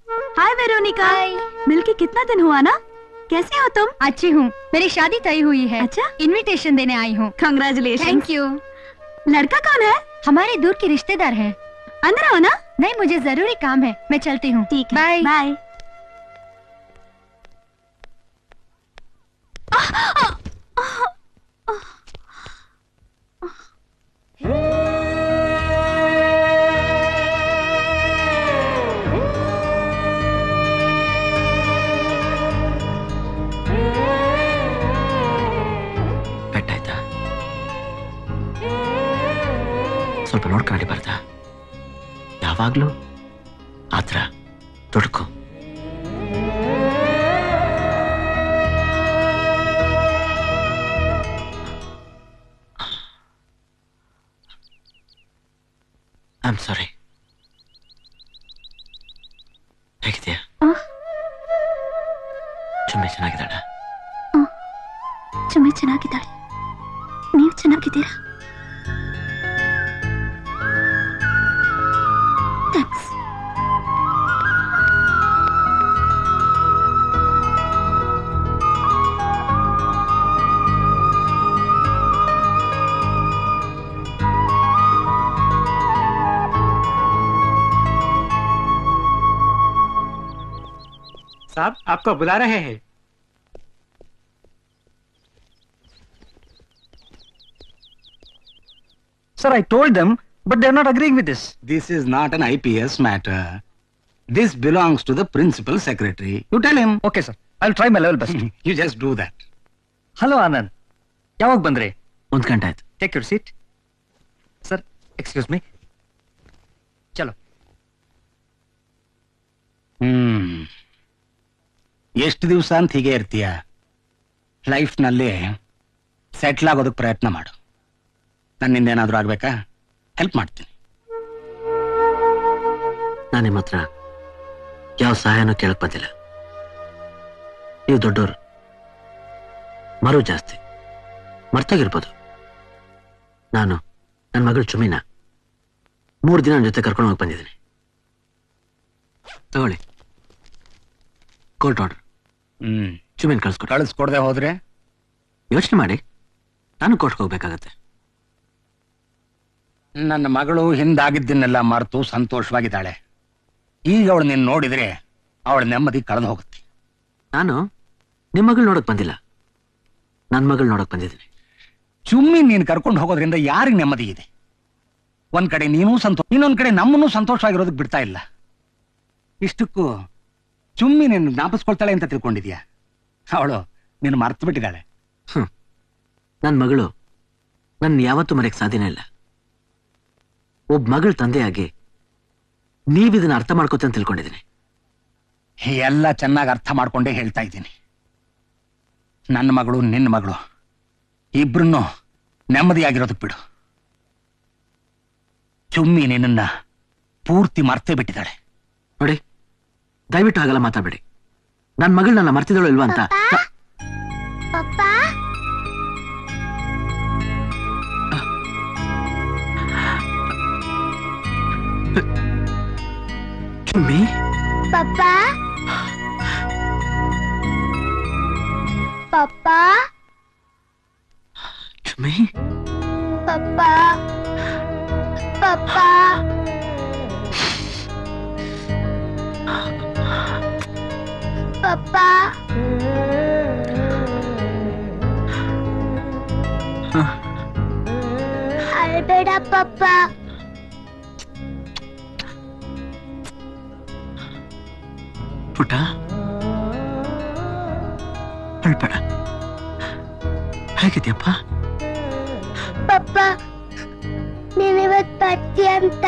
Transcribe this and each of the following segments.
हाय Veronica. मिलके कितना दिन हुआ ना? कैसे हो तुम? अच्छी हूँ, मेरी शादी तय हुई है। अच्छा, इनविटेशन देने आई हूँ। कांग्रेचुलेशन। Thank you. लड़का कौन है? हमारे दूर के रिश्तेदार हैं। अंदर आओ ना। नहीं, मुझे जरूरी काम है, मैं चलती हूँ। ठीक है, बाय बाय। ಪೆಟ್ಟಾಯ್ತಾ? ಸ್ವಲ್ಪ ನೋಡ್ಕೊಂಡು ಬರ್ತಾ? ಯಾವಾಗ್ಲೂ ಆತರ ತೊಡಕು. I am sorry. ಹೇಗಿದ್ಯಾ? ಚುಮ್ಮಿ ಚೆನ್ನಾಗಿದ್ದಾಳ? ಚುಮ್ಮಿ ಚೆನ್ನಾಗಿದ್ದಾಳೆ. ನೀವು ಚೆನ್ನಾಗಿದ್ದೀರಾ? ಥ್ಯಾಂಕ್ಸ್. साहब आपको बुला रहे हैं। Sir, I told them, but they are not agreeing with this. This is not an IPS matter. This belongs to the principal secretary. You tell him. Okay, sir. I'll try my level best. You just do that. Hello, Anand. ಯಾವಾಗ ಬಂದ್ರಿ? 1 ಗಂಟೆ ಆಯ್ತು. Take your seat. Sir, excuse me. ಚಲೋ. ಎಷ್ಟು ದಿವಸ ಅಂತ ಹೀಗೆ ಇರ್ತೀಯ? ಲೈಫ್ನಲ್ಲಿ ಸೆಟ್ಲ್ ಆಗೋದಕ್ಕೆ ಪ್ರಯತ್ನ ಮಾಡು. ನನ್ನಿಂದ ಏನಾದರೂ ಆಗ್ಬೇಕಾ? ಹೆಲ್ಪ್ ಮಾಡ್ತೀನಿ. ನಾನು ನಿಮ್ಮ ಹತ್ರ ಯಾವ ಸಹಾಯನೂ ಕೇಳಕ್ ಬಂದಿಲ್ಲ. ನೀವು ದೊಡ್ಡವರು, ಮರು ಜಾಸ್ತಿ, ಮರ್ತೋಗಿರ್ಬೋದು. ನಾನು ನನ್ನ ಮಗಳು ಚುಮ್ಮಿನ 3 ದಿನ ನನ್ನ ಜೊತೆ ಕರ್ಕೊಂಡು ಹೋಗಿ ಬಂದಿದ್ದೀನಿ. ತಗೊಳ್ಳಿ, ಕೋರ್ಟ್ ಆರ್ಡರ್. ಚುಮ್ಮಿನ ಕಳಿಸ್ಕೊಡದೆ ಹೋದ್ರೆ ಯೋಚನೆ ಮಾಡಿ, ನಾನು ಕೋರ್ಟ್ಗೆ ಹೋಗ್ಬೇಕಾಗತ್ತೆ. ನನ್ನ ಮಗಳು ಹಿಂದಾಗಿದ್ದನ್ನೆಲ್ಲ ಮರೆತು ಸಂತೋಷವಾಗಿದ್ದಾಳೆ. ಈಗ ಅವಳು ನೀನು ನೋಡಿದ್ರೆ ಅವಳ ನೆಮ್ಮದಿ ಕಳೆದು ಹೋಗುತ್ತೆ. ನಾನು ನಿಮ್ಮ ಮಗಳು ನೋಡಕ್ ಬಂದಿಲ್ಲ, ನನ್ನ ಮಗಳು ನೋಡಕ್ ಬಂದಿದ್ದೀನಿ. ಚುಮ್ಮಿ ನೀನು ಕರ್ಕೊಂಡು ಹೋಗೋದ್ರಿಂದ ಯಾರಿಗೆ ನೆಮ್ಮದಿ ಇದೆ? ಒಂದ್ ಕಡೆ ನೀನು ಇನ್ನೊಂದ್ ಕಡೆ ನಮ್ಮನ್ನು ಸಂತೋಷವಾಗಿರೋದಕ್ಕೆ ಬಿಡ್ತಾ ಇಲ್ಲ. ಇಷ್ಟಕ್ಕೂ ಚುಮ್ಮಿ ನೀನು ಜ್ಞಾಪಿಸ್ಕೊಳ್ತಾಳೆ ಅಂತ ತಿಳ್ಕೊಂಡಿದ್ಯಾ? ಅವಳು ನೀನು ಮರ್ತು ಬಿಟ್ಟಿದ್ದಾಳೆ. ನನ್ನ ಮಗಳು ನನ್ನ ಯಾವತ್ತೂ ಮರೆಯಕ್ಕೆ ಸಾಧ್ಯನೇ ಇಲ್ಲ. ಒಬ್ಬ ಮಗಳ ತಂದೆಯಾಗಿ ನೀವಿದನ್ನ ಅರ್ಥ ಮಾಡ್ಕೋತ ಅಂತ ತಿಳ್ಕೊಂಡಿದ್ದೀನಿ. ಎಲ್ಲ ಚೆನ್ನಾಗಿ ಅರ್ಥ ಮಾಡ್ಕೊಂಡೇ ಹೇಳ್ತಾ ಇದ್ದೀನಿ. ನನ್ನ ಮಗಳು ನಿನ್ನ ಮಗಳು ಇಬ್ರನ್ನು ನೆಮ್ಮದಿಯಾಗಿರೋದಕ್ಕೆ ಬಿಡು. ಚುಮ್ಮಿ ನಿನ್ನ ಪೂರ್ತಿ ಮರ್ತೇ ಬಿಟ್ಟಿದ್ದಾಳೆ. ನೋಡಿ, ದಯವಿಟ್ಟು ಹಾಗೆಲ್ಲ ಮಾತಾಡಬೇಡಿ. ನನ್ನ ಮಗಳು ನನ್ನ ಮರ್ತಿದಳು ಇಲ್ವಾ ಅಂತ. ಚುಮ್ಮಿ, ಪಪ್ಪಾ ಪಪ್ಪಾ ಚುಮ್ಮಿ, ಪಪ್ಪಾ ಪಪ್ಪಾ ಪಪ್ಪಾ ಅಳ್ಬೇಡ ಪಪ್ಪಾ. ಪುಟ್ಟ, ಅಳ್ಬೇಡ. ಹೇಗಿದ್ಯಪ್ಪ? ಪಪ್ಪ, ನೀನಿವತ್ ಬರ್ತೀಯ ಅಂತ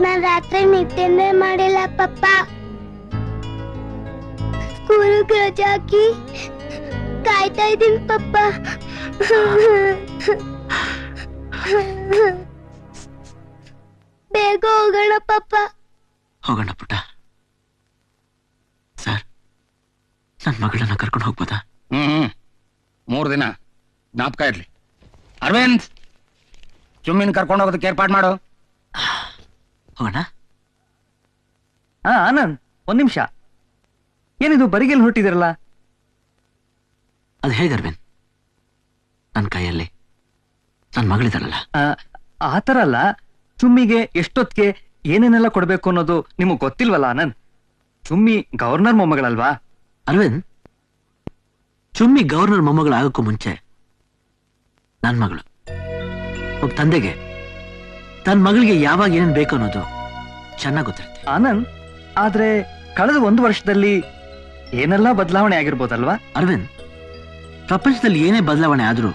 ನಾನ್ ರಾತ್ರಿ ನಿದ್ದೆನೇ ಮಾಡಿಲ್ಲ ಪಪ್ಪ. ಸ್ಕೂಲ್ಗೆ ರಜಾ ಹಾಕಿ ಕಾಯ್ತಾ ಇದ್ದೀನಿ ಪಪ್ಪ. ಬೇಗ ಹೋಗೋಣ ಪಪ್ಪ. ಹೋಗೋಣ ಪುಟ್ಟ. ಸರ್, ನನ್ನ ಮಗಳನ್ನ ಕರ್ಕೊಂಡು ಹೋಗ್ಬೋದಾ? 3 ದಿನ ಜ್ಞಾಪಕ ಇರ್ಲಿ. ಅರವಿಂದ್, ಚುಮ್ಮಿನ ಕರ್ಕೊಂಡು ಹೋಗೋದಕ್ಕೆ ಏರ್ಪಾಡು ಮಾಡು. ಹೋಗೋಣ. ಆನಂದ್, ಒಂದ್ ನಿಮಿಷ, ಏನಿದು ಬರಿಗೆಲ್ ಹೊರಟಿದಿರಲ್ಲ? ಅದು ಹೇಗೆ ಅರವಿಂದ್? ನನ್ನ ಕೈಯಲ್ಲಿ ನನ್ನ ಮಗಳಿದಾರಲ್ಲ. ಆ ಥರ ಅಲ್ಲ, ಚುಮ್ಮಿಗೆ ಎಷ್ಟೊತ್ತಿಗೆ ಏನೇನೆಲ್ಲ ಕೊಡ್ಬೇಕು ಅನ್ನೋದು ನಿಮಗ್ ಗೊತ್ತಿಲ್ವಲ್ಲ ಆನಂದ್? ಚುಮ್ಮಿ ಗವರ್ನರ್ ಮೊಮ್ಮಗಳಲ್ವಾ? ಅರವಿಂದ್, ಚುಮ್ಮಿ ಗವರ್ನರ್ ಮೊಮ್ಮಗಳು ಆಗೋಕ್ಕೂ ಮುಂಚೆ ನನ್ನ ಮಗಳು. ಒಬ್ಬ ತಂದೆಗೆ ತನ್ನ ಮಗಳಿಗೆ ಯಾವಾಗ ಏನೇನ್ ಬೇಕು ಅನ್ನೋದು ಚೆನ್ನಾಗಿ ಗೊತ್ತಿರುತ್ತೆ. ಆನಂದ್, ಆದ್ರೆ ಕಳೆದ 1 ವರ್ಷದಲ್ಲಿ ಏನೆಲ್ಲ ಬದಲಾವಣೆ ಆಗಿರ್ಬೋದಲ್ವಾ? ಅರವಿಂದ್, ಪ್ರಪಂಚದಲ್ಲಿ ಏನೇ ಬದಲಾವಣೆ ಆದ್ರೂ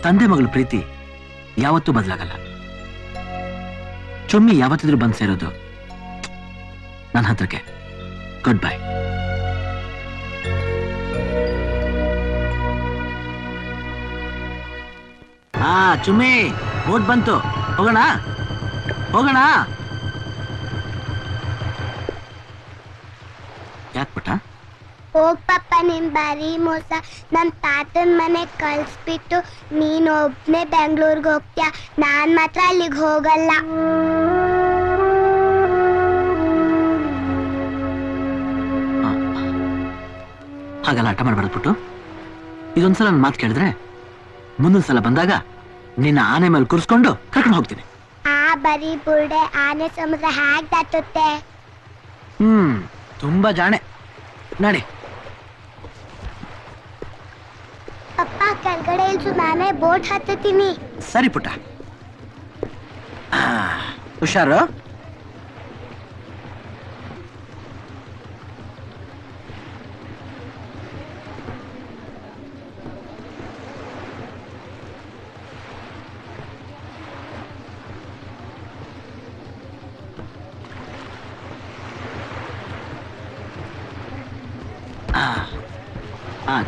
ತಂದೆ ಮಗಳ ಪ್ರೀತಿ ಯಾವತ್ತೂ ಬದಲಾಗಲ್ಲ. ಚುಮ್ಮಿ ಯಾವತ್ತಿದ್ರೂ ಬಂದ್ ಸೇರೋದು ನನ್ನ ಹತ್ರಕ್ಕೆ. Good bye. ಚುಮ್ಮಿ, ಬೋಟ್ ಬಂತು, ಹೋಗೋಣ ಹೋಗೋಣ. ಯಾಕೆ ಪುಟ್ಟ? ಹೋಗ್ ಪಪ್ಪ, ನಿನ್ ಬಾರಿ ಮೋಸ. ನಮ್ ತಾತನ್ ಮನೆ ಕಳ್ಸ್ಬಿಟ್ಟು ನೀನ್ ಒಬ್ನೇ ಬೆಂಗ್ಳೂರ್ಗ್ ಹೋಗ್ತೀಯ, ನಾನ್ ಮಾತ್ರ ಅಲ್ಲಿಗ್ ಹೋಗಲ್ಲ. ಹಾಗಲ್ಲ ಆಟ ಮಾಡ್ಬಾರ್ದು ಪುಟ್ಟು. ಇದೊಂದ್ಸಲ ನನ್ನ ಮಾತು ಕೇಳಿದ್ರೆ ಮುಂದೊಂದ್ ಸಲ ಬಂದಾಗ ನಿನ್ನ ಆನೆ ಮೇಲೆ ಕೂರಿಸ್ಕೊಂಡು ಕರ್ಕೊಂಡು ಹೋಗ್ತೀನಿ. ಆ ಬರೀ ಬುರ್ಡೆ ಆನೆ ಸಮುದ್ರ ಹ್ಯಾಗ್ ದಾಟುತ್ತೆ? ತುಂಬಾ ಜಾಣೆ. ನಡಿ. ಪಪ್ಪ, ಕೆಳಗಡೆ ಇಳ್ಸು, ನಾನೇ ಬೋಟ್ ಹತ್ತೀನಿ. ಸರಿ ಪುಟ್ಟ, ಹುಷಾರು.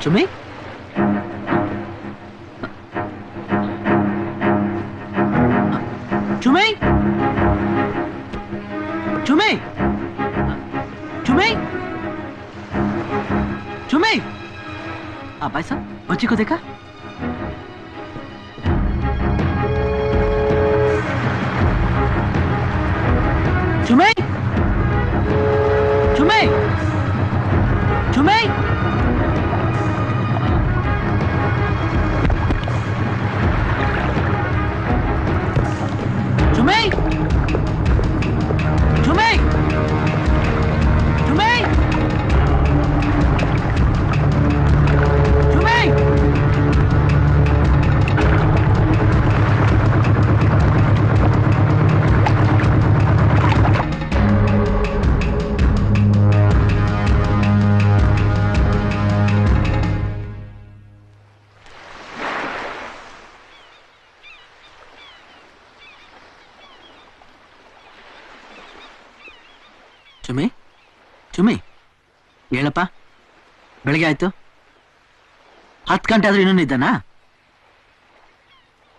ಚುಮ್ಮಿ, ಚುಮ್ಮಿ, ಚುಮ್ಮಿ, ಚುಮ್ಮಿ, ಚುಮ್ಮಿ. भाई साहब, बच्ची को देखा? चुमे, चुमे, चुमे, चुमे, चुमे, चुमे, चुमे. ಚುಮ್ಮಿ, ಚುಮ್ಮಿ, ಹೇಳಪ್ಪ. ಬೆಳಿಗ್ಗೆ ಆಯ್ತು, 10 ಗಂಟೆ ಆದ್ರೂ ಇನ್ನೂ ಇದ್ದಾನಾ?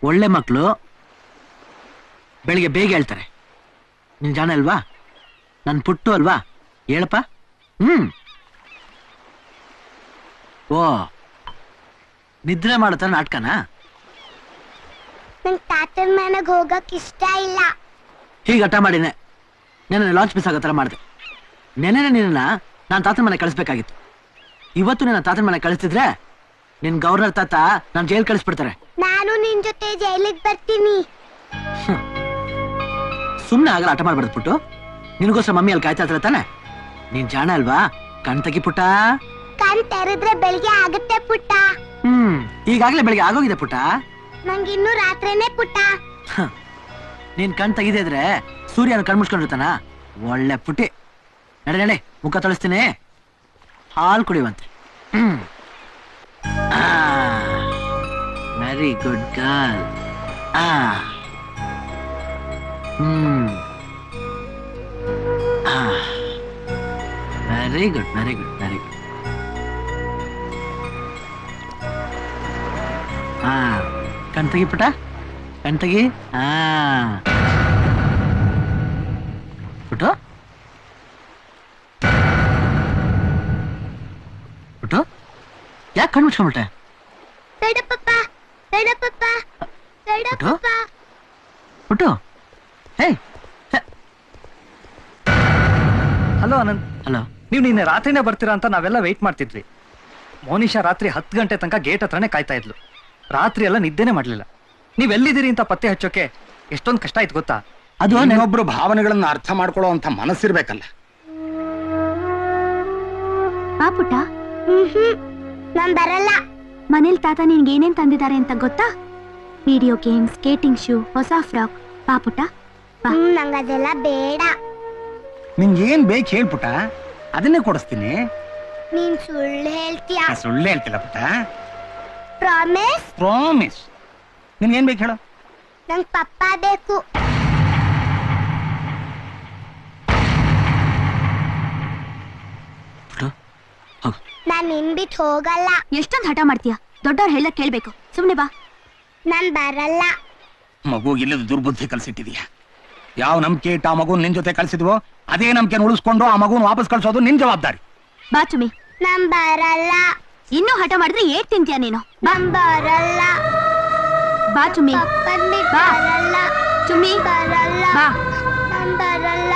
ಒಳ್ಳೆ ಮಕ್ಕಳು ಬೆಳಿಗ್ಗೆ ಬೇಗ ಹೇಳ್ತಾರೆ. ನಿನ್ ಜಾಣ ಅಲ್ವಾ? ನನ್ ಪುಟ್ಟು ಅಲ್ವಾ? ಹೇಳಪ್ಪ. ಓ, ನಿದ್ರೆ ಮಾಡತ್ತ ನಾಟಕನಾ? ನಂಗೆ ತಾತನ ಮನೆಗೆ ಹೋಗಕ್ ಇಷ್ಟ ಇಲ್ಲ. ಹೀಗೆ ಹಠ ಮಾಡಿನೇ ನೆನ್ನೆ ಲಾಂಚ್ ಮಿಸ್ ಆಗೋ ಥರ ಮಾಡಿದೆ. ನೆನ್ನೆ ನಿನ್ನ ನಾನು ತಾತನ ಮನೆ ಕಳಿಸ್ಬೇಕಾಗಿತ್ತು. ಇವತ್ತು ನಿನ್ನ ತಾತನ ಮನೆ ಕಳಿಸ್ತಿದ್ರೆ ನಿನ್ ಗವರ್ನರ್ ತಾತ ನಾನು ಜೈಲ್ ಕಳಿಸ್ಬಿಡ್ತಾರೆ. ನಾನು ನಿನ್ ಜೊತೆ ಜೈಲಿಗೆ ಬರ್ತೀನಿ. ಸುಮ್ನೆ ಆಗಲ್ಲ ಆಟ ಮಾಡ್ಬಾರ್ದು ಪುಟ್ಟು. ನಿನಗೋಸ್ಕರ ಮಮ್ಮಿ ಅಲ್ಲಿ ಕಾಯ್ತಾ ಇರ್ತಾರೆ ತಾನೆ? ನೀನ್ ಜಾಣ ಅಲ್ವಾ? ಕಣ್ ತೆಗಿ ಪುಟ್ಟ. ಕಣ್ ತೆರೆದ್ರೆ ಬೆಳಿಗ್ಗೆ ಆಗುತ್ತೆ ಪುಟ್ಟ. ಈಗಾಗ್ಲೇ ಬೆಳಿಗ್ಗೆ ಆಗೋಗಿದೆ ಪುಟ್ಟ. ನಂಗೆ ಇನ್ನು ರಾತ್ರಿನೇ ಪುಟ್ಟ. ನೀನ್ ಕಣ್ ತೆಗಿದೇ ಇದ್ರೆ ಸೂರ್ಯನ ಕಣ್ ಮುಚ್ಕೊಂಡಿರ್ತಾನ. ಒಳ್ಳೆ ಪುಟ್ಟಿ. ನಡೆ ನಡೆ, ಮುಖ ತೊಳಿಸ್ತೀನಿ, ಹಾಲು ಕುಡಿಯುವಂತೆ. Very good girl. Very good, very good, very good. ಕಣ್ ತೆಗಿ ಪುಟ, ಕಣ್ ತೆಗಿ. ಪುಟ್ಟು, ಪುಟ್ಟು, ಯಾಕೆ ಕಣ್ಣು ಮುಚ್ಕೊಂಡ್ಬಿಟ್ಟೆ? ಬೇಡ ಪಪ್ಪ, ಬೇಡ ಪಪ್ಪ, ಬೇಡ ಪಪ್ಪ. ಪುಟ್ಟು, ಹೇ, ಹಲೋ ಅನಂತ್. ಹಲೋ. ನೀವು ನಿನ್ನೆ ರಾತ್ರಿನೇ ಬರ್ತೀರಾ ಅಂತ ನಾವೆಲ್ಲ ವೆಯ್ಟ್ ಮಾಡ್ತಿದ್ವಿ. ಮೋನಿಶಾ ರಾತ್ರಿ 10 ಗಂಟೆ ತನಕ ಗೇಟ್ ಹತ್ರನೇ ಕಾಯ್ತಾ ಇದ್ಲು. ರಾತ್ರಿ ಎಲ್ಲ ನಿದ್ದೆನೆ ಮಾಡ್ಲಿಲ್ಲ. ನೀವೆಲ್ಲಿದ್ದೀರಿ ಅಂತ ಪತ್ತೆ ಹಚ್ಚೋಕೆ ಎಷ್ಟೊಂದು ಕಷ್ಟ ಆಯ್ತು ಗೊತ್ತಾ? ಅದು ಇನ್ನೊಬ್ರು ಭಾವನೆಗಳನ್ನ ಅರ್ಥ ಮಾಡ್ಕೊಳ್ಳೋ ಅಂತ ಮನಸ್ಸಿರ್ಬೇಕಲ್ಲ. ಬಾ ಪುಟ್ಟ. ನಾನ್ ಬರಲ್ಲ. ಮನೇಲಿ ತಾತ ನಿನ್ಗೆ ಏನೇನ್ ತಂದಿದ್ದಾರೆ ಅಂತ ಗೊತ್ತಾ? ವಿಡಿಯೋ ಗೇಮ್, ಸ್ಕೇಟಿಂಗ್ ಶೂ, ಹೊಸ ಫ್ರಾಕ್. ಬಾ ಪುಟ್ಟ. ನಂಗದೆಲ್ಲ ಬೇಡ. ನಿಂಗೆ ಏನ್ ಬೇಕು ಹೇಳ್ಪುಟ, ಅದನ್ನೇ ಕೊಡಿಸ್ತೀನಿ. ನೀನ್ ಸುಳ್ಳು ಹೇಳ್ತೀಯ. ಸುಳ್ಳು ಹೇಳ್ತಿಲ್ಲ ಪುಟ. ಪ್ರಾಮಿಸ್? ಪ್ರಾಮಿಸ್. ನಿನ್ಗೇನ್ ಬೇಕು ಹೇಳು? ನಂಗ್ ಪಪ್ಪ ಬೇಕು. ನಾನ್ ನಿನ್ ಬಿಟ್ಟು ಹೋಗಲ್ಲ. ಎಷ್ಟೊಂದು ಹಠ ಮಾಡ್ತೀಯ? ದೊಡ್ಡವ್ರು ಹೇಳ ಕೇಳ್ಬೇಕು. ಸುಮ್ನೆ ಬಾ. ನಾನ್ ಬರಲ್ಲ. ಮಗು ಇಲ್ಲದ ದುರ್ಬುದ್ಧಿ ಕಲ್ಸಿಟ್ಟಿದೀಯ. ಯಾವ ನಂಬಿಕೆ ಇಟ್ಟು ಆ ಮಗು ನಿನ್ ಜೊತೆ ಕಳ್ಸಿದ್ವೋ ಅದೇ ನಂಬಿಕೆ ಉಳಿಸ್ಕೊಂಡು ಆ ಮಗುನ ವಾಪಸ್ ಕಳ್ಸೋದು ನಿನ್ ಜವಾಬ್ದಾರಿ. ಬಾ ಚುಮಿ. ನಾನ್ ಬರಲ್ಲ. ಇನ್ನೂ ಹಠ ಮಾಡಿದ್ರೆ ಏಟ್ ತಿಂತೀಯ ನೀನು? ನಾನ್ ಬರಲ್ಲ. ಬಾ ಚುಮಿ. ಬಾ. ಬರಲ್ಲ. ಚುಮ್ಮಿ ಬರಲ್ಲ. ಬಾ. ನಾನ್ ಬರಲ್ಲ.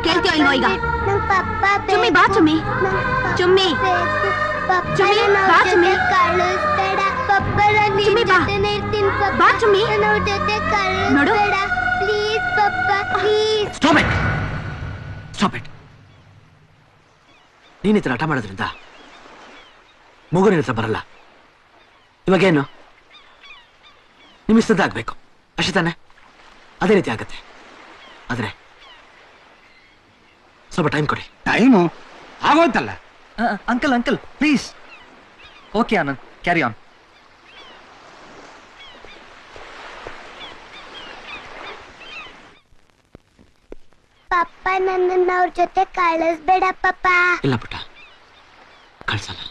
ಕೇಳ್ತೀಯೋ ಇಲ್ವೋ ಈಗ? ನಂಗ್ ಪಪ್ಪ ಚುಮ್ಮಿ ಬಾ ಚುಮ್ಮಿ. ಚುಮ್ಮಿ. ಚುಮ್ಮಿ ಬಾ ಚುಮ್ಮಿ. ಕಳಿಸ್ಬೇಡ ಪಪ್ಪ. ಚುಮ್ಮಿ ಬಾ. ಬಾ ಚುಮ್ಮಿ. ಜೊತೆ ನೋಡು. ಕಳಿಸ್ಬೇಡ ಪ್ಲೀಸ್ ಪಪ್ಪ, please. Stop it. Stop it. ನೀನ್ ಈ ತರ ಹಠ ಮಾಡೋದ್ರಿಂದ ಮಗು ನಿನ್ನ ಹತ್ರ ಬರಲ್ಲ. ಇವಾಗೇನು? ನಿಮ್ ಇಷ್ಟದಾಗಬೇಕು ಅಷ್ಟೇ ತಾನೆ? ಅದೇ ರೀತಿ ಆಗತ್ತೆ. ಆದ್ರೆ ಸ್ವಲ್ಪ ಟೈಮ್ ಕೊಡಿ. ಟೈಮು ಆಗೋಯ್ತಲ್ಲ. Uncle uncle please. Okay Anand, carry on. ಪಪ್ಪ ನನ್ನನ್ನ ಅವ್ರ ಜೊತೆ ಕಳಿಸ್ಬೇಡ ಪಪ್ಪ. ಇಲ್ಲ ಪುಟ್ಟ, ಕಳ್ಸಲ್ಲ.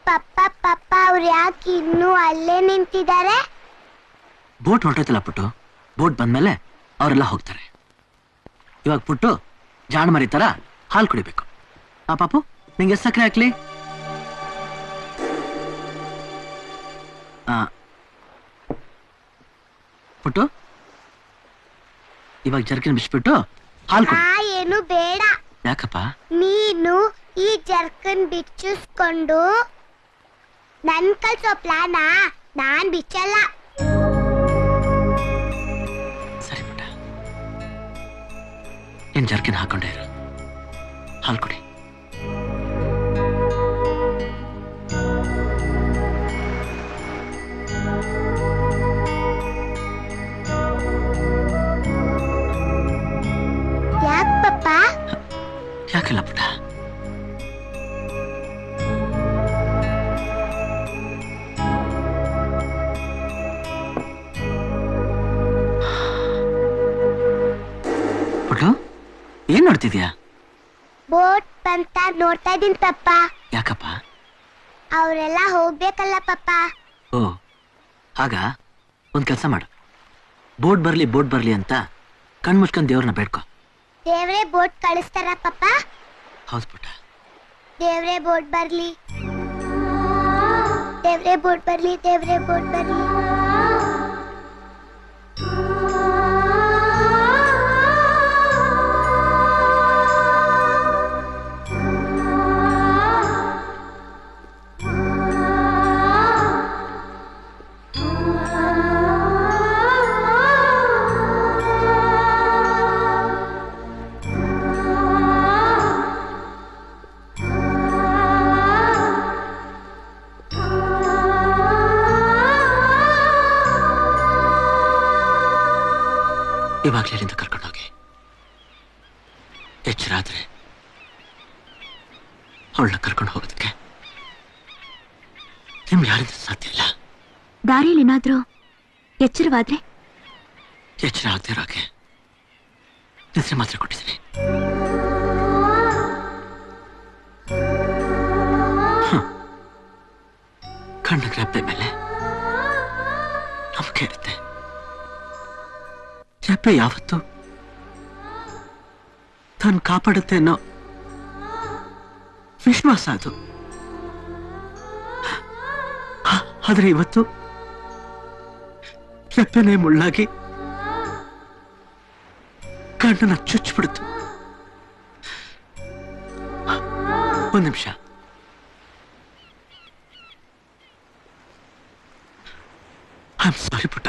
ಪಪ್ಪ ಪಪ್ಪ ಅವ್ರು ಯಾಕೆ ಇನ್ನೂ ಅಲ್ಲೇ ನಿಂತಿದ್ದಾರೆ? ಬೋಟ್ ಹೊರಟೋಯ್ತಲ್ಲ ಪುಟ್ಟು. ಬೋಟ್ ಬಂದ್ಮೇಲೆ ಅವರೆಲ್ಲ ಹೋಗ್ತಾರೆ. ಇವಾಗ ಪುಟ್ಟು ಜಾಣ ಮರಿ ತರ ಹಾಲು ಕುಡಿಬೇಕು. ಆ ಪಾಪು, ನಿಂಗೆ ಸಕ್ಕರೆ ಹಾಕ್ಲಿ? ಪುಟ್ಟು, ಇವಾಗ ಜರ್ಕಿನ ಬಿಚ್ಬಿಟ್ಟು ಹಾಲು ಕುಡಿ. ಏನು ಬೇಡ. ಯಾಕಪ್ಪ? ನೀನು ಈ ಜರ್ಕನ್ ಬಿಚ್ಚಿಸ್ಕೊಂಡು ನನ್ ಕಳ್ಸೋ ಪ್ಲಾನ ನಾನ್ ಬಿಚ್ಚಲ್ಲ. ಸರಿ ಪುಟ್ಟ, ಏನ್ ಜರ್ಕಿನ ಹಾಕೊಂಡೇ ಇರು. ಹಾಲು ಕುಡಿ. ಯಾಕ್ ಪಪ್ಪ? ಯಾಕಿಲ್ಲ ಪುಟ್ಟ? ಪುಟ್ಟು, ಏನ್ ನೋಡ್ತಿದ್ಯಾ? ಬೋಟ್ ಬಂತ ನೋಡ್ತಾ ಇದೀನಿ ಪಪ್ಪ. ಯಾಕಪ್ಪ? ಅವರೆಲ್ಲ ಹೋಗ್ಬೇಕಲ್ಲ ಪಪ್ಪ. ಓ ಆಗ ಒಂದ್ ಕೆಲಸ ಮಾಡು. ಬೋಟ್ ಬರ್ಲಿ ಅಂತ ಕಣ್ಮುಚ್ಕೊಂಡ್ ದೇವ್ರನ್ನ ಬೇಡ್ಕೊ. ದೇವ್ರೇ ಬೋಟ್ ಕಳಿಸ್ತಾರ ಪಪ್ಪ? ಹೌದು ಪುಟ್ಟ. ದೇವ್ರೇ ಬೋಟ್ ಬರ್ಲಿ, ದೇವ್ರೇ ಬೋಟ್ ಬರ್ಲಿ, ದೇವ್ರೇ ಬೋಟ್ ಬರ್ಲಿ. ಇವಾಗ್ಲೇ ಇಲ್ಲಿಂದ ಕರ್ಕೊಂಡೋಗಿ. ಎಚ್ಚರಾದ್ರೆ ಅವಳನ್ನ ಕರ್ಕೊಂಡು ಹೋಗೋದಕ್ಕೆ ನಿಮ್ಗೆ ಯಾರಿಂದ ಸಾಧ್ಯ ಇಲ್ಲ. ದಾರಿಯಲ್ಲಿ ಏನಾದ್ರೂ ಎಚ್ಚರವಾದ್ರೆ? ಎಚ್ಚರ ಆಗದೆ ಇರೋಕೆ ಹೆಸರು ಮಾತ್ರ ಕೊಟ್ಟಿದ್ದೀನಿ. ಕಣ್ಣ ರೆಪ್ಪೆ ಮೇಲೆ ನಂಬಿಕೆ ಇರುತ್ತೆ. ರೆಪ್ಪೆ ಯಾವತ್ತು ತಾನು ಕಾಪಾಡುತ್ತೆ ಅನ್ನೋ ವಿಶ್ವಾಸ ಅದು. ಆದ್ರೆ ಇವತ್ತು ರೆಪ್ಪೆನೆ ಮುಳ್ಳಾಗಿ ಕಣ್ಣನ್ನ ಚುಚ್ಚಿಬಿಡ್ತು. ಒಂದ್ ನಿಮಿಷ. ಐ ಆಮ್ ಸಾರಿ ಪುಟ್ಟ.